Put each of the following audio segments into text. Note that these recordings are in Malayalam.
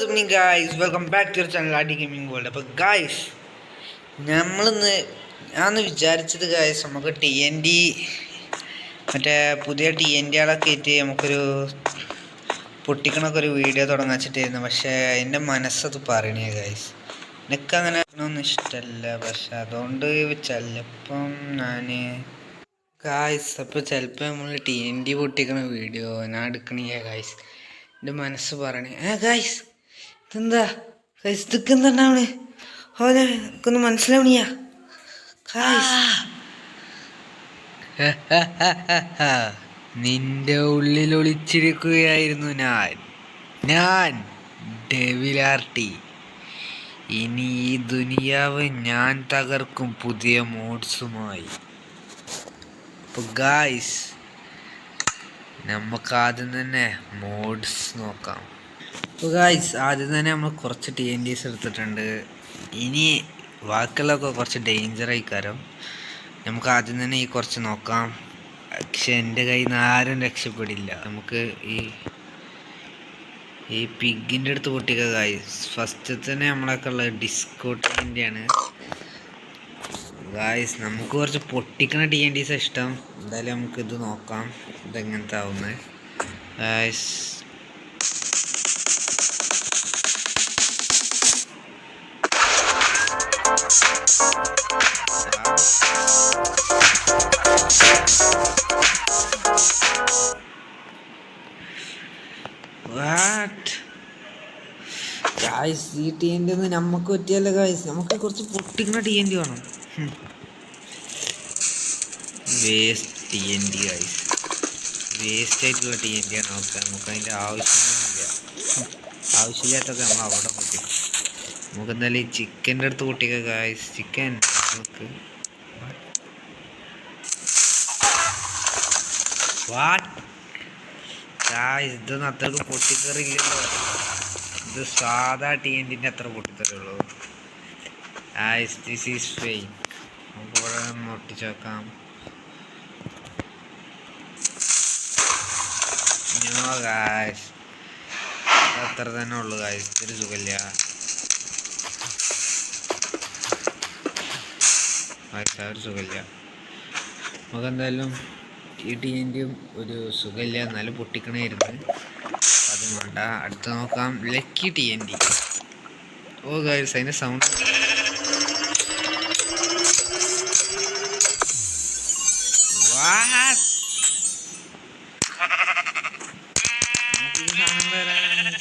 Good evening guys, welcome back to your channel R D gaming world. അപ്പോൾ ഗായ്സ്, ഞാൻ വിചാരിച്ചത് ഗായ്സ്, നമുക്ക് TNT മറ്റേ പുതിയ TNTകളൊക്കെ ആയിട്ട് നമുക്കൊരു പൊട്ടിക്കണൊക്കെ ഒരു വീഡിയോ തുടങ്ങാച്ചിട്ടായിരുന്നു. പക്ഷേ എൻ്റെ മനസ്സത് പറയണേ ഗായ്സ്, എനിക്കങ്ങനെ ഒന്നും ഇഷ്ടമല്ല. പക്ഷെ അതുകൊണ്ട് ചിലപ്പം അപ്പോൾ ചിലപ്പോൾ നമ്മൾ TNT പൊട്ടിക്കണ വീഡിയോ ഞാൻ എടുക്കണേ ഗായ്സ്. എൻ്റെ മനസ്സ് പറയണേ ഗായ്സ്, ഇതെന്താ ഗായ്സ്, ഇതൊക്കെ എന്താണ് എനിക്കൊന്നും മനസ്സിലാവണിയാ ഗായ്സ്. നിന്റെ ഉള്ളിൽ ഒളിച്ചിരിക്കുകയായിരുന്നു ഞാൻ ഡെവിലാർട്ടി. ഇനി ഈ ദുനിയാവ് ഞാൻ തകർക്കും പുതിയ മോഡ്സുമായി. അപ്പോൾ ഗായ്സ്, നമുക്ക് ആദ്യം തന്നെ മോഡ്സ് നോക്കാം. അപ്പോൾ ഗായ്സ്, ആദ്യം തന്നെ നമ്മൾ കുറച്ച് TNTs എടുത്തിട്ടുണ്ട്. ഇനി ബാക്കിയുള്ളതൊക്കെ കുറച്ച് ഡേഞ്ചറായി കാരം. നമുക്ക് ആദ്യം തന്നെ ഈ കുറച്ച് നോക്കാം. പക്ഷെ എൻ്റെ കയ്യിൽ നിന്ന് ആരും രക്ഷപ്പെടില്ല. നമുക്ക് ഈ പിഗിൻ്റെ അടുത്ത് പൊട്ടിക്കുക ഗായ്സ്. ഫസ്റ്റ് തന്നെ നമ്മളൊക്കെ ഉള്ളത് ഡിസ്കോ TNTയാണ് ഗായ്സ്. നമുക്ക് കുറച്ച് പൊട്ടിക്കണ TNTs ഇഷ്ടം. എന്തായാലും നമുക്ക് ഇത് നോക്കാം, ഇതെങ്ങനത്തെ ആവുന്നത് ഗായ്സ്. ഗായ്സ്, ഈ TNT ഒന്നും നമുക്ക് പറ്റിയല്ല ഗായ്സ്. നമുക്ക് കുറച്ച് പൊട്ടിക്കുന്ന TNT വേണം. വേസ്റ്റ് TNT ഗായ്സ്, വേസ്റ്റ് ആയിട്ടുള്ള TNT ആണ്. നമുക്ക് അതിൻ്റെ ആവശ്യമൊന്നുമില്ല. ആവശ്യമില്ലാത്തൊക്കെ നമ്മൾ അവിടെ പൊട്ടിക്കും. നമുക്ക് എന്തായാലും ഈ ചിക്കൻ്റെ അടുത്ത് പൊട്ടിക്കുക ഗായ്സ്. ചിക്കൻ നമുക്ക് ഗായ്സ്, ഇതൊന്നും അത്രക്ക് പൊട്ടിക്കറിയില്ലല്ലോ. ഇത് സാധാ TNTൻ്റെ അത്ര പൊട്ടിത്തരുള്ളൂ ഗായ്സ്. This is fake. നമുക്ക് ഇവിടെ ഒന്ന് ഒട്ടിച്ച് വെക്കാം. ഗായ്സ്, അത്ര തന്നെ ഉള്ളു ഗായ്സ്. ഇതൊരു സുഖമില്ല ഒരു സുഖമില്ല. നമുക്ക് എന്തായാലും ഈ TNTയും ഒരു സുഖമില്ല, എന്നാലും പൊട്ടിക്കണമായിരുന്നു. അത് വേണ്ട. അടുത്ത് നോക്കാം, ലക്കി TNT. ഓ ഗായ്സ്, അതിൻ്റെ സൗണ്ട്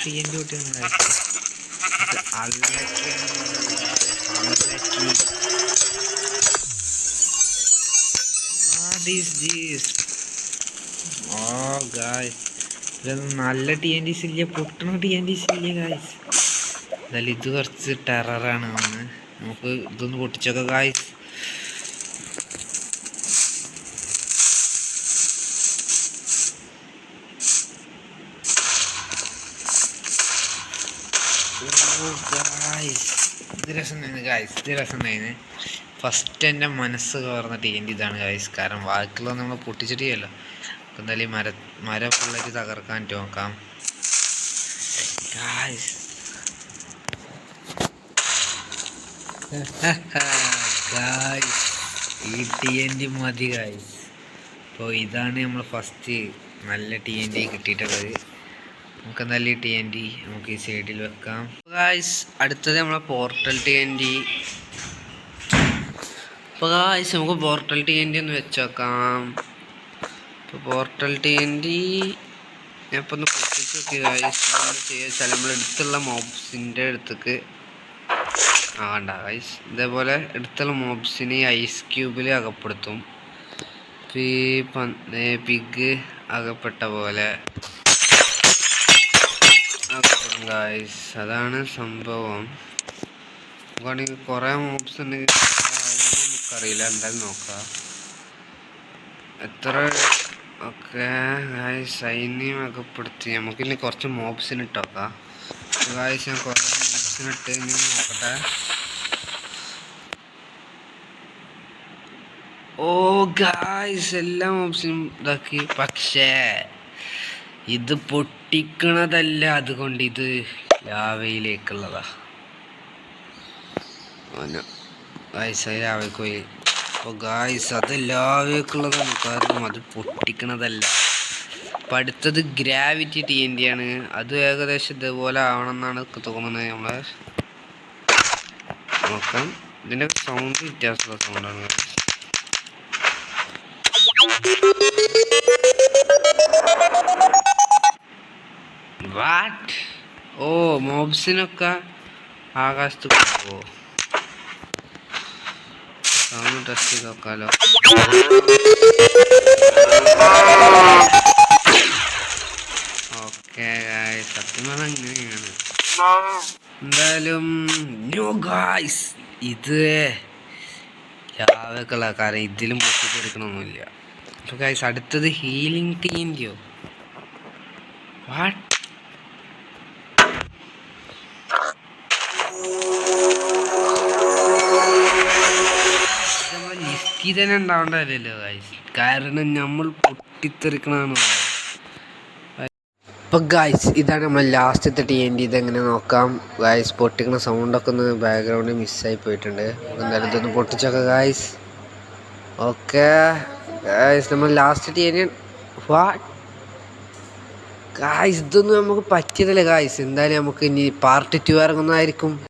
TNT പൊട്ടിയാണ്. ഇതൊന്നും നല്ല TNTs ഇല്ല, പൊട്ടണ TNTs ഇല്ല ഗായ്സ്. എന്തായാലും ഇത് കുറച്ച് ടെററാണ്. നമുക്ക് ഇതൊന്ന് പൊട്ടിച്ചൊക്കെ ഗായ്സ്. ഇത് രസം തന്നെ ഗായ്സ്, ഇത് രസം തന്നെ. ഫസ്റ്റ് എൻ്റെ മനസ്സ് കവർന്ന TNT ഇതാണ് ഗായ്സ്. കാരണം ബാക്കിയുള്ള നമ്മൾ പൊട്ടിച്ചിട്ടില്ലല്ലോ. എന്തായാലും മരം ഫുള്ളായിട്ട് തകർക്കാൻ നോക്കാം ഗായ്സ്. ഗായ്സ്, ഈ TNT മതി ഗായ്സ്. അപ്പോൾ ഇതാണ് നമ്മൾ ഫസ്റ്റ് നല്ല TNT കിട്ടിയിട്ടുള്ളത്. നമുക്ക് എന്തായാലും ഈ TNT നമുക്ക് ഈ സൈഡിൽ വെക്കാം ഗായ്സ്. അടുത്തത് നമ്മളെ പോർട്ടൽ TNT. അപ്പോൾ ഗായ്സ്, നമുക്ക് പോർട്ടൽ TNT ഒന്ന് വെച്ച് വെക്കാം. ഇപ്പോൾ പോർട്ടൽ TNT ഞാൻ ഇപ്പോൾ ഒന്ന് പൊട്ടിച്ച് നോക്കി ഗായ്സ്. ചെയ്യുക വെച്ചാൽ നമ്മൾ എടുത്തുള്ള മോബ്സിൻ്റെ അടുത്തേക്ക് വേണ്ട ഗായ്സ്, ഇതേപോലെ എടുത്തുള്ള മോബ്സിനെ ഐസ് ക്യൂബിൽ അകപ്പെടുത്തും. പിഗ് അകപ്പെട്ട പോലെ അകപ്പെടും ഗായ്സ്. അതാണ് സംഭവം. നമുക്കാണെങ്കിൽ കുറേ മോബ്സ് ഉണ്ടെങ്കിൽ നമുക്കറിയില്ല. എന്തായാലും നോക്കാം എത്ര. ഓക്കെ ഗായ്സ്, സൈന്യം അകപ്പെടുത്തി. നമുക്കിനി കുറച്ച് മോബ്സിന് ഇട്ട് നോക്കാം ഗായ്സ്. ഞാൻ കുറേ മോബ്സിനിട്ട് ഇനി നോക്കട്ടെ. ഓ ഗായ്സ്, എല്ലാ മോബ്സിനും ഇതാക്കി. പക്ഷേ ഇത് പൊട്ടിക്കണതല്ല, അതുകൊണ്ട് ഇത് ലാവയിലേക്കുള്ളതാ. ഗായ്സ് ലാവയ്ക്ക് പോയി. അപ്പോൾ ഗായ്സ് അത് ലാവയ്ക്കുള്ളതാണ്, കാരണം അത് പൊട്ടിക്കണതല്ല. അപ്പം അടുത്തത് ഗ്രാവിറ്റി TNT ആണ്. അത് ഏകദേശം ഇതുപോലെ ആവണം എന്നാണ് തോന്നുന്നത്. നമ്മളെ നോക്കാം. ഇതിൻ്റെ സൗണ്ട് വ്യത്യാസമുള്ള സൗണ്ടാണ്. വാട്ട്? ഓ, മോബ്സിനൊക്കെ ആകാശത്ത് പോകുമോ? സൗണ്ട് ടെസ്റ്റ് ചെയ്ത് നോക്കാമല്ലോ. ഓക്കെ ഗായ്സ്, സത്യം പറഞ്ഞാൽ ഇങ്ങനെയാണ്. എന്തായാലും നോ ഗായ്സ്, ഇത് ലാവൊക്കെയുള്ള കാരണം ഇതിലും പൊട്ടിത്തെറിക്കണമൊന്നുമില്ല. അപ്പോൾ ഗായ്സ് അടുത്തത് ഹീലിംഗ് TNTയോ? വാട്ട്? നമ്മൾ ലിസ്റ്റിൽ തന്നെ ഉണ്ടാവേണ്ടതല്ലോ ഗായ്സ്, കാരണം നമ്മൾ പൊട്ടിത്തെറിക്കണതാണ്. അപ്പോൾ ഗായ്സ് ഇതാണ് നമ്മൾ ലാസ്റ്റത്തെ TNT. ഇതെങ്ങനെ നോക്കാം ഗായ്സ്. പൊട്ടിക്കുന്ന സൗണ്ടൊക്കെ ഒന്ന് ബാക്ക്ഗ്രൗണ്ടിൽ മിസ്സായി പോയിട്ടുണ്ട്. എന്തായാലും ഇതൊന്ന് പൊട്ടിച്ചൊക്കെ ഗായ്സ്. ഓക്കെ ഗായ്സ്, നമ്മൾ ലാസ്റ്റ് TNT. വാട്ട് ഗായ്സ്, ഇതൊന്നും നമുക്ക് പറ്റിയതല്ലേ ഗായ്സ്. എന്തായാലും നമുക്ക് ഇനി പാർട്ട് 2 ഇറങ്ങുന്നതായിരിക്കും.